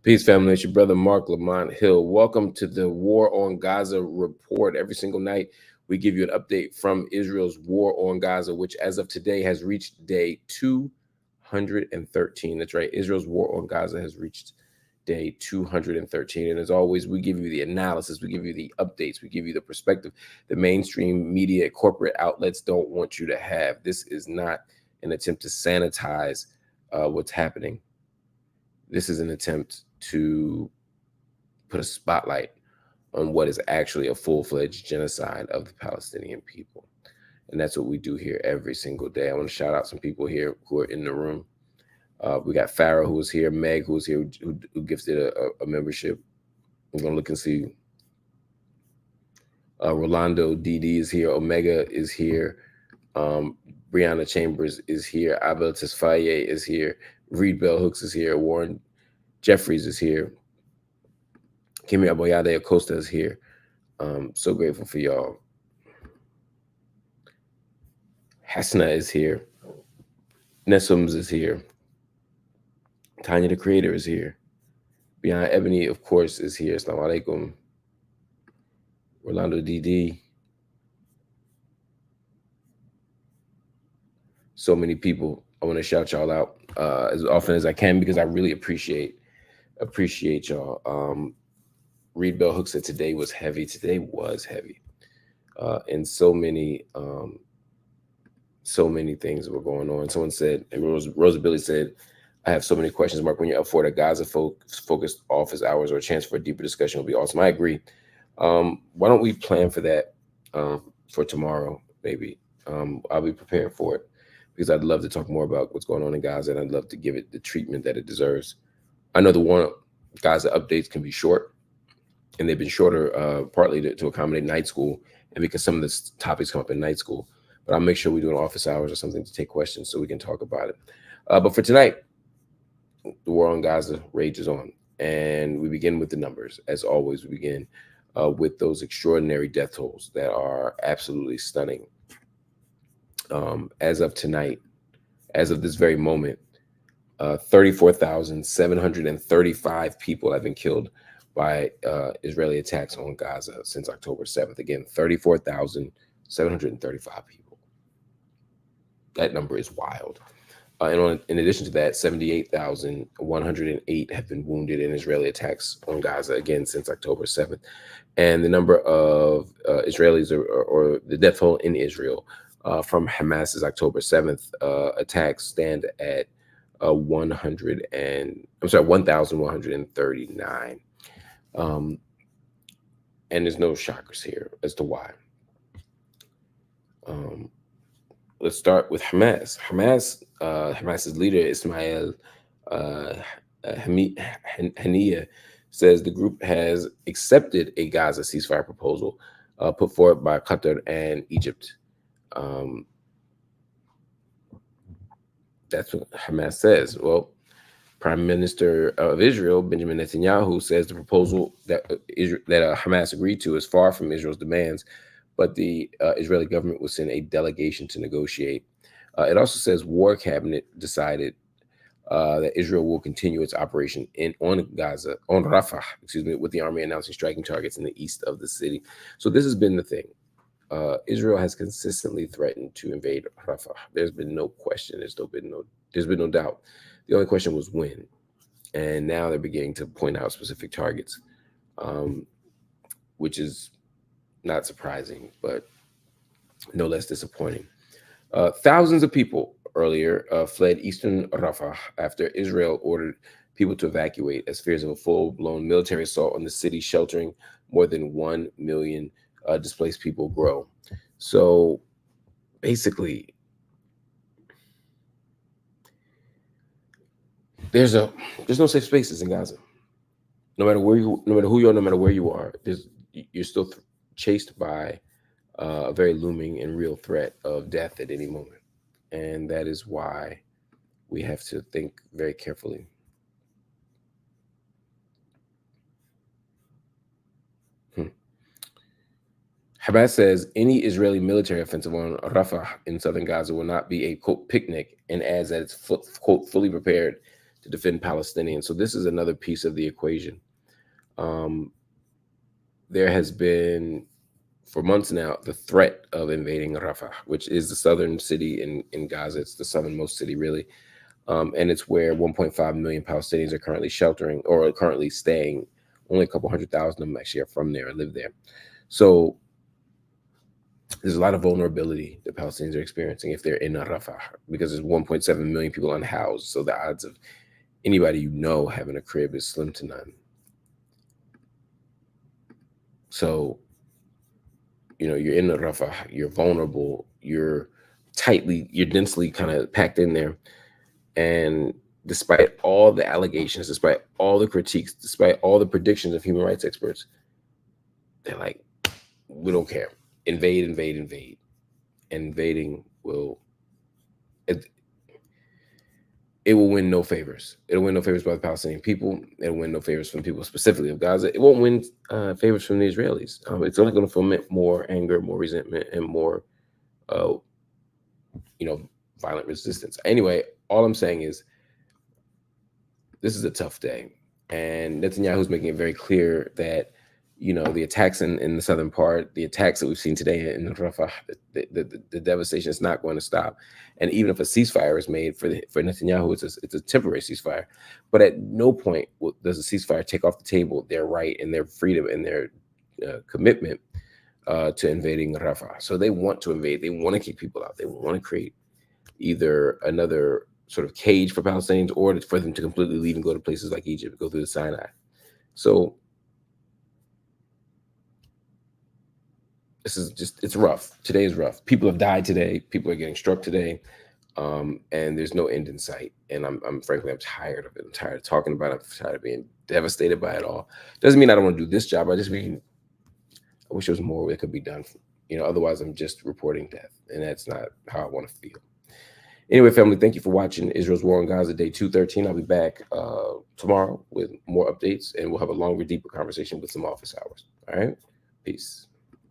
Peace, family. It's your brother Marc Lamont Hill. Welcome to the War on Gaza report. Every single night, we give you an update from Israel's war on Gaza, which as of today has reached day 213. That's right. Israel's war on Gaza has reached day 213. And as always, we give you the analysis, we give you the updates, we give you the perspective the mainstream media, corporate outlets don't want you to have. This is not an attempt to sanitize what's happening. This is an attempt to put a spotlight on what is actually a full-fledged genocide of the Palestinian people. And that's what we do here every single day. I want to shout out some people here who are in the room. We got Farah, who was here, Meg, who was here, who gifted a membership. I'm going to look and see. Rolando DD is here. Omega is here. Brianna Chambers is here. Abel Tesfaye is here. Reed Bell Hooks is here. Warren Jeffries is here. Kimi Aboyade Acosta is here. So grateful for y'all. Hasna is here. Nessums is here. Tanya the Creator is here. Beyond Ebony, of course, is here. Assalamu alaikum. Rolando DD. So many people. I want to shout y'all out as often as I can because I really appreciate y'all. Reed Bell Hook said today was heavy. Today was heavy. And so many things were going on. Someone said, and Rosa Billy said, I have so many questions, Mark. When you're up for the Gaza focused office hours or a chance for a deeper discussion will be awesome. I agree. Why don't we plan for that for tomorrow, maybe? I'll be prepared for it because I'd love to talk more about what's going on in Gaza, and I'd love to give it the treatment that it deserves. I know the war on Gaza updates can be short, and they've been shorter partly to accommodate night school and because some of the topics come up in night school. But I'll make sure we do an office hours or something to take questions so we can talk about it. But for tonight, the war on Gaza rages on, and we begin with the numbers. As always, we begin with those extraordinary death tolls that are absolutely stunning. As of tonight, as of this very moment, 34,735 people have been killed by Israeli attacks on Gaza since October 7th. Again, 34,735 people. That number is wild. In addition to that, 78,108 have been wounded in Israeli attacks on Gaza, again, since October 7th. And the number of Israelis or the death toll in Israel from Hamas's October 7th attacks stand at 1,139. And there's no shockers here as to why. Let's start with Hamas. Hamas's leader, Ismail Haniyeh, says the group has accepted a Gaza ceasefire proposal put forward by Qatar and Egypt. That's what Hamas says. Well, Prime Minister of Israel, Benjamin Netanyahu, says the proposal that Hamas agreed to is far from Israel's demands, but the Israeli government will send a delegation to negotiate. It also says War Cabinet decided that Israel will continue its operation on Gaza, on Rafah, with the army announcing striking targets in the east of the city. So this has been the thing. Israel has consistently threatened to invade Rafah. There's been no question. There's been no doubt. The only question was when. And now they're beginning to point out specific targets, which is not surprising, but no less disappointing. Thousands of people earlier fled eastern Rafah after Israel ordered people to evacuate as fears of a full-blown military assault on the city, sheltering more than 1 million displaced people grow. So basically, there's no safe spaces in Gaza. No matter who you are, no matter where you are, you're still chased by a very looming and real threat of death at any moment. And that is why we have to think very carefully. Hamas says any Israeli military offensive on Rafah in southern Gaza will not be a, quote, picnic, and adds that it's, quote, fully prepared to defend Palestinians. So this is another piece of the equation. There has been, for months now, the threat of invading Rafah, which is the southern city in Gaza. It's the southernmost city, really. And it's where 1.5 million Palestinians are currently sheltering or are currently staying. Only a couple 100,000 of them actually are from there and live there. So there's a lot of vulnerability that Palestinians are experiencing if they're in Rafah, because there's 1.7 million people unhoused. So the odds of anybody you know having a crib is slim to none. So, you're in Rafah, you're vulnerable, you're densely kind of packed in there. And despite all the allegations, despite all the critiques, despite all the predictions of human rights experts, they're like, we don't care. Invade, invade, invade. And invading will win no favors. It'll win no favors by the Palestinian people. It'll win no favors from people specifically of Gaza. It won't win favors from the Israelis. It's only going to foment more anger, more resentment, and more, violent resistance. Anyway, all I'm saying is this is a tough day. And Netanyahu's making it very clear that, the attacks in the southern part, the attacks that we've seen today in Rafah, the devastation is not going to stop. And even if a ceasefire is made for Netanyahu, it's a temporary ceasefire. But at no point does a ceasefire take off the table their right and their freedom and their commitment to invading Rafah. So they want to invade. They want to kick people out. They want to create either another sort of cage for Palestinians or for them to completely leave and go to places like Egypt, go through the Sinai. So it's rough. Today is rough. People have died today. People are getting struck today. And there's no end in sight. And I'm frankly tired of it. I'm tired of talking about it. I'm tired of being devastated by it all. Doesn't mean I don't want to do this job. I wish there was more that could be done. Otherwise I'm just reporting death. And that's not how I want to feel. Anyway, family, thank you for watching Israel's War on Gaza, day 213. I'll be back tomorrow with more updates, and we'll have a longer, deeper conversation with some office hours. All right? Peace.